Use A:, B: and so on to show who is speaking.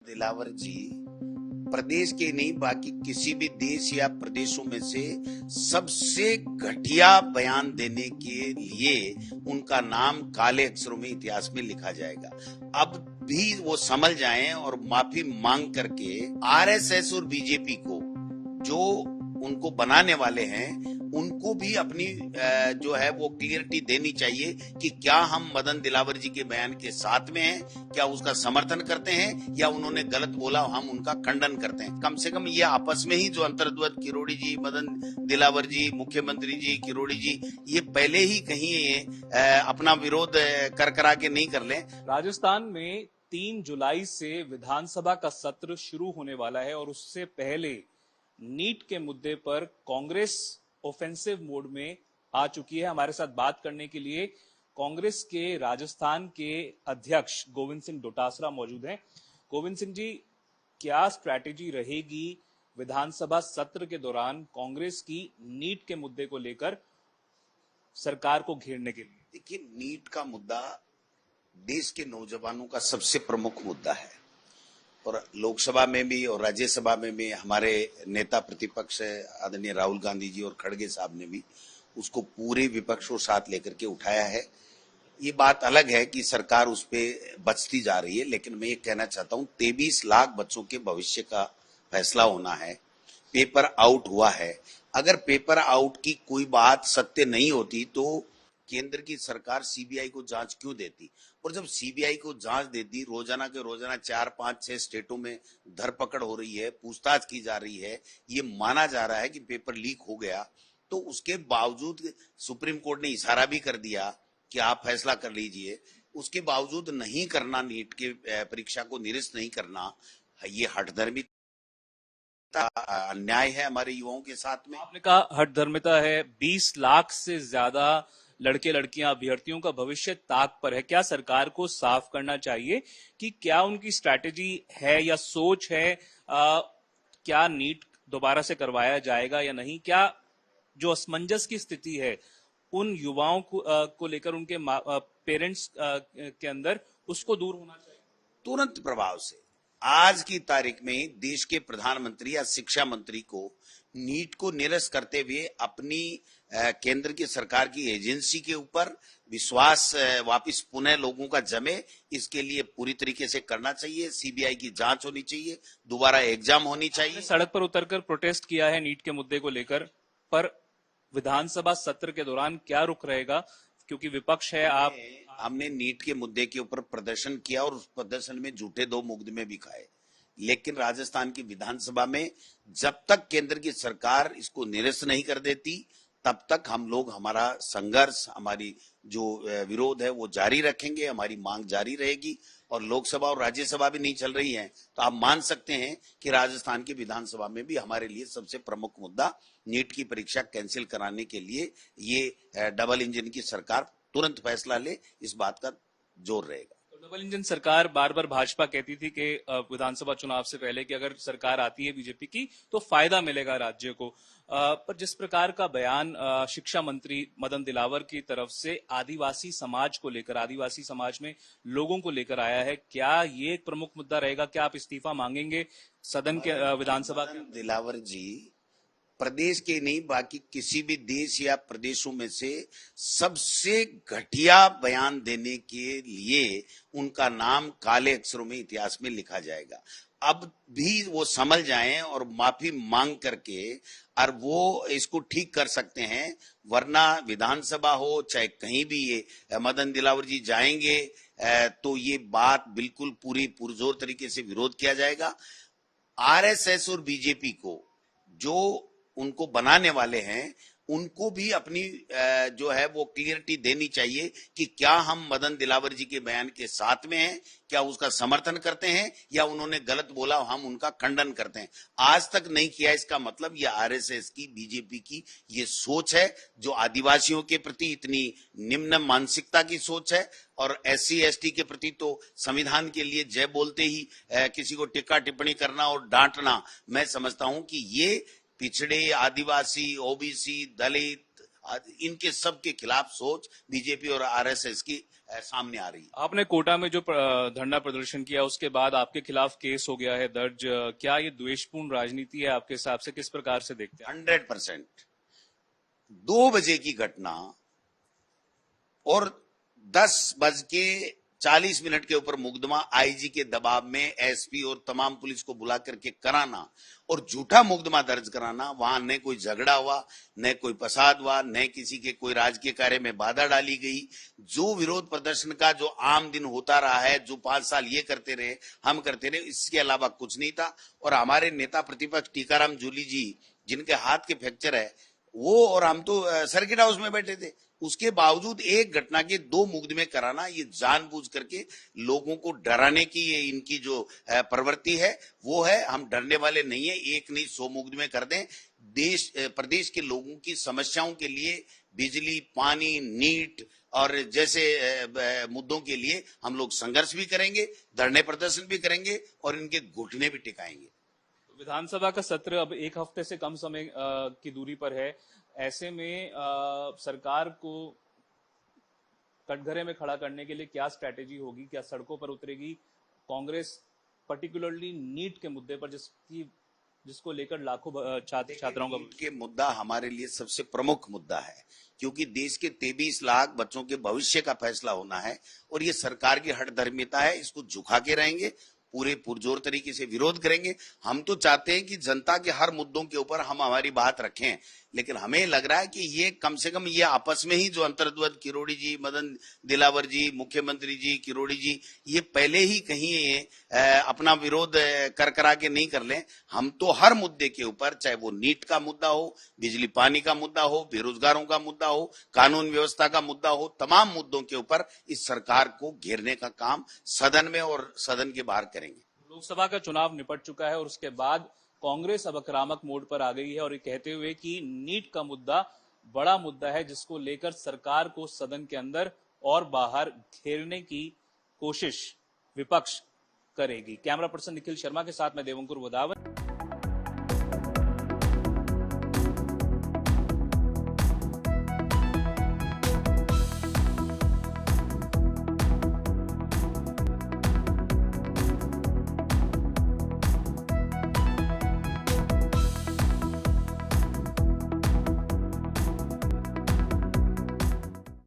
A: दिलावर जी प्रदेश के नहीं बाकी किसी भी देश या प्रदेशों में से सबसे घटिया बयान देने के लिए उनका नाम काले अक्षरों में इतिहास में लिखा जाएगा। अब भी वो समझ जाएं और माफी मांग करके आरएसएस और बीजेपी को जो उनको बनाने वाले हैं उनको भी अपनी जो है वो क्लियरिटी देनी चाहिए कि क्या हम मदन दिलावर जी के बयान के साथ में हैं, क्या उसका समर्थन करते हैं या उन्होंने गलत बोला हम उनका खंडन करते हैं। कम से कम ये आपस में ही जो अंतर्द्वंद किरोड़ी जी, मदन दिलावर जी, मुख्यमंत्री जी, किरोड़ी जी, ये पहले ही कहीं अपना विरोध कर करा के नहीं कर लें।
B: राजस्थान में 3 जुलाई से विधानसभा का सत्र शुरू होने वाला है और उससे पहले नीट के मुद्दे पर कांग्रेस ऑफेंसिव मोड में आ चुकी है। हमारे साथ बात करने के लिए कांग्रेस के राजस्थान के अध्यक्ष गोविंद सिंह डोटासरा मौजूद हैं। गोविंद सिंह जी, क्या स्ट्रैटेजी रहेगी विधानसभा सत्र के दौरान कांग्रेस की नीट के मुद्दे को लेकर सरकार को घेरने के लिए?
A: देखिए, नीट का मुद्दा देश के नौजवानों का सबसे प्रमुख मुद्दा है और लोकसभा में भी और राज्यसभा में भी हमारे नेता प्रतिपक्ष आदरणीय राहुल गांधी जी और खड़गे साहब ने भी उसको पूरे विपक्ष को साथ लेकर के उठाया है। ये बात अलग है कि सरकार उस पर बचती जा रही है, लेकिन मैं ये कहना चाहता हूँ 23 लाख बच्चों के भविष्य का फैसला होना है। पेपर आउट हुआ है। अगर पेपर आउट की कोई बात सत्य नहीं होती तो केंद्र की सरकार सीबीआई को जांच क्यों देती? और जब सीबीआई को जांच देती, रोजाना के रोजाना 4, 5, 6 स्टेटों में धरपकड़ हो रही है, पूछताछ की जा रही है, ये माना जा रहा है कि पेपर लीक हो गया, तो उसके बावजूद सुप्रीम कोर्ट ने इशारा भी कर दिया कि आप फैसला कर लीजिए। उसके बावजूद नहीं करना, नीट के परीक्षा को निरस्त नहीं करना, ये हठधर्मी अन्याय है हमारे युवाओं के साथ में।
B: आपने कहा हठधर्मिता है। 20 लाख से ज्यादा लड़के लड़कियां अभ्यर्थियों का भविष्य ताक पर है। क्या सरकार को साफ करना चाहिए कि क्या उनकी स्ट्रैटेजी है या सोच है, क्या नीट दोबारा से करवाया जाएगा या नहीं? क्या जो असमंजस की स्थिति है उन युवाओं को लेकर उनके पेरेंट्स के अंदर, उसको दूर होना चाहिए
A: तुरंत प्रभाव से। आज की तारीख में देश के प्रधानमंत्री या शिक्षा मंत्री को नीट को निरस्त करते हुए अपनी केंद्र की सरकार की एजेंसी के ऊपर विश्वास वापस पुनः लोगों का जमे, इसके लिए पूरी तरीके से करना चाहिए। सीबीआई की जांच होनी चाहिए, दोबारा एग्जाम होनी चाहिए।
B: सड़क पर उतरकर प्रोटेस्ट किया है नीट के मुद्दे को लेकर, पर विधानसभा सत्र के दौरान क्या रुख रहेगा? क्योंकि विपक्ष है,
A: हमने नीट के मुद्दे के ऊपर प्रदर्शन किया और उस प्रदर्शन में झूठे 2 मुकदमे भी खाए, लेकिन राजस्थान की विधानसभा में जब तक केंद्र की सरकार इसको निरस्त नहीं कर देती तब तक हम लोग हमारा संघर्ष, हमारी जो विरोध है वो जारी रखेंगे, हमारी मांग जारी रहेगी। और लोकसभा और राज्यसभा भी नहीं चल रही है तो आप मान सकते हैं कि राजस्थान की विधानसभा में भी हमारे लिए सबसे प्रमुख मुद्दा नीट की परीक्षा कैंसिल कराने के लिए ये डबल इंजन की सरकार तुरंत फैसला ले, इस बात का जोर रहेगा।
B: डबल इंजन सरकार, बार बार भाजपा कहती थी कि विधानसभा चुनाव से पहले कि अगर सरकार आती है बीजेपी की तो फायदा मिलेगा राज्य को, पर जिस प्रकार का बयान शिक्षा मंत्री मदन दिलावर की तरफ से आदिवासी समाज को लेकर, आदिवासी समाज में लोगों को लेकर आया है, क्या ये एक प्रमुख मुद्दा रहेगा? क्या आप इस्तीफा मांगेंगे सदन के, विधानसभा के?
A: दिलावर जी प्रदेश के नहीं बाकी किसी भी देश या प्रदेशों में से सबसे घटिया बयान देने के लिए उनका नाम काले अक्षरों में इतिहास में लिखा जाएगा। अब भी वो समझ जाएं और माफी मांग करके और वो इसको ठीक कर सकते हैं, वरना विधानसभा हो चाहे कहीं भी ये मदन दिलावर जी जाएंगे तो ये बात बिल्कुल पूरी पुरजोर तरीके से विरोध किया जाएगा। आरएसएस और बीजेपी को जो उनको बनाने वाले हैं उनको भी अपनी जो है वो क्लियरिटी देनी चाहिए कि क्या हम मदन दिलावर जी के बयान के साथ में हैं, क्या उसका समर्थन करते हैं या उन्होंने गलत बोला हम उनका खंडन करते हैं। आज तक नहीं किया, इसका मतलब ये आरएसएस की, बीजेपी की ये सोच है जो आदिवासियों के प्रति इतनी निम्न मानसिकता की सोच है और एससी एसटी के प्रति तो संविधान के लिए जय बोलते ही किसी को टिक्का टिप्पणी करना और डांटना, मैं समझता हूं कि ये पिछड़े, आदिवासी, ओबीसी, दलित, इनके सब के खिलाफ सोच बीजेपी और आरएसएस की सामने आ रही है।
B: आपने कोटा में जो धरना प्रदर्शन किया उसके बाद आपके खिलाफ केस हो गया है दर्ज। क्या ये द्वेषपूर्ण राजनीति है आपके हिसाब से? किस प्रकार से देखते हैं?
A: 100%। 2 बजे की घटना और 10:40 के ऊपर मुकदमा आईजी के दबाव में एसपी और तमाम पुलिस को बुला करके कराना और झूठा मुकदमा दर्ज कराना, वहां न कोई झगड़ा हुआ, न कोई फसाद हुआ, न किसी के कोई राजकीय कार्य में बाधा डाली गई। जो विरोध प्रदर्शन का जो आम दिन होता रहा है, जो 5 साल ये करते रहे, हम करते रहे, इसके अलावा कुछ नहीं था। और हमारे नेता प्रतिपक्ष टीकाराम जूली जी, जिनके हाथ के फ्रैक्चर है, वो और हम तो सर्किट हाउस में बैठे थे, उसके बावजूद एक घटना के 2 मुकदमे कराना, ये जानबूझ करके लोगों को डराने की ये इनकी जो प्रवृत्ति है वो है। हम डरने वाले नहीं है, एक नहीं 100 मुकदमे कर दें। प्रदेश के लोगों की समस्याओं के लिए, बिजली, पानी, नीट और जैसे मुद्दों के लिए हम लोग संघर्ष भी करेंगे, धरने प्रदर्शन भी करेंगे और इनके घुटने भी टिकाएंगे।
B: विधानसभा का सत्र अब 1 हफ्ते से कम समय की दूरी पर है। ऐसे में सरकार को कटघरे में खड़ा करने के लिए क्या स्ट्रैटेजी होगी? क्या सड़कों पर उतरेगी कांग्रेस, पर्टिकुलरली नीट के मुद्दे पर, जिसको लेकर लाखों छात्राओं का
A: के मुद्दा हमारे लिए सबसे प्रमुख मुद्दा है, क्योंकि देश के 23 लाख बच्चों के भविष्य का फैसला होना है और ये सरकार की हठधर्मिता है। इसको झुका के रहेंगे, पूरे पुरजोर तरीके से विरोध करेंगे। हम तो चाहते हैं कि जनता के हर मुद्दों के ऊपर हम हमारी बात रखें, लेकिन हमें लग रहा है कि ये कम से कम ये आपस में ही जो अंतर्द्वंद, किरोड़ी जी, मदन दिलावर जी, मुख्यमंत्री जी, किरोड़ी जी, ये पहले ही कहीं अपना विरोध कर करा के नहीं कर लें। हम तो हर मुद्दे के ऊपर, चाहे वो नीट का मुद्दा हो, बिजली पानी का मुद्दा हो, बेरोजगारों का मुद्दा हो, कानून व्यवस्था का मुद्दा हो, तमाम मुद्दों के ऊपर इस सरकार को घेरने का काम सदन में और सदन के बाहर करेंगे।
B: लोकसभा का चुनाव निपट चुका है और उसके बाद कांग्रेस अब आक्रामक मोड पर आ गई है और ये कहते हुए कि नीट का मुद्दा बड़ा मुद्दा है, जिसको लेकर सरकार को सदन के अंदर और बाहर घेरने की कोशिश विपक्ष करेगी। कैमरा पर्सन निखिल शर्मा के साथ मैं देवंकुर वदावन।